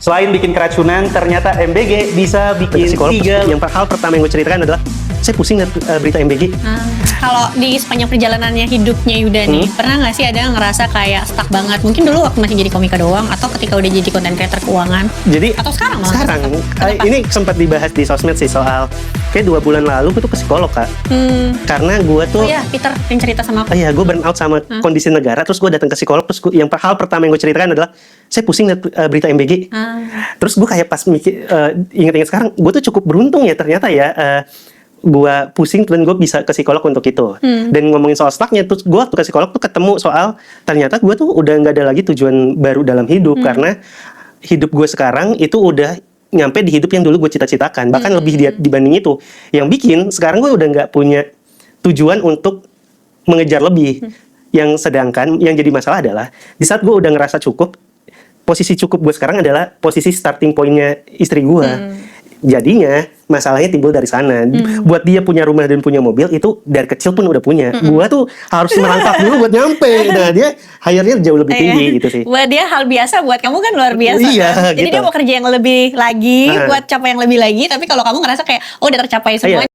Selain bikin keracunan, ternyata MBG bisa bikin Psikolog, tiga. yang hal pertama yang gue ceritakan adalah saya pusing liat berita MBG. Kalau di sepanjang perjalanannya hidupnya Yuda nih, pernah nggak sih ada yang ngerasa kayak stuck banget? Mungkin dulu waktu masih jadi komika doang, atau ketika udah jadi content creator keuangan, Jadi atau sekarang malah? sekarang ini sempat dibahas di sosmed sih soal kayak 2 bulan lalu gue tuh ke psikolog, Kak. Karena gue tuh Oh ya, Peter yang cerita sama aku. iya, gue burn out sama kondisi negara, terus gue datang ke psikolog, terus yang hal pertama yang gue ceritakan adalah saya pusing liat berita MBG. Terus gue kayak pas mikir, inget-inget sekarang, gue tuh cukup beruntung ya ternyata ya, gue pusing dan gue bisa ke psikolog untuk itu. Dan ngomongin soal stucknya, terus gue waktu ke psikolog tuh ketemu soal ternyata gue tuh udah nggak ada lagi tujuan baru dalam hidup, karena hidup gue sekarang itu udah nyampe di hidup yang dulu gue cita-citakan, bahkan lebih dibanding itu. Yang bikin sekarang gue udah nggak punya tujuan untuk mengejar lebih. Yang sedangkan yang jadi masalah adalah di saat gue udah ngerasa cukup, posisi cukup gue sekarang adalah posisi starting pointnya istri gue. Jadinya masalahnya timbul dari sana. Buat dia punya rumah dan punya mobil itu dari kecil pun udah punya. Gua tuh harus merangkak dulu buat nyampe. Nah dia hire-nya jauh lebih tinggi gitu sih. Buat dia hal biasa, buat kamu kan luar biasa. Iya, kan? Jadi gitu. dia mau kerja yang lebih lagi, buat capai yang lebih lagi. Tapi kalau kamu ngerasa kayak, oh udah tercapai semua.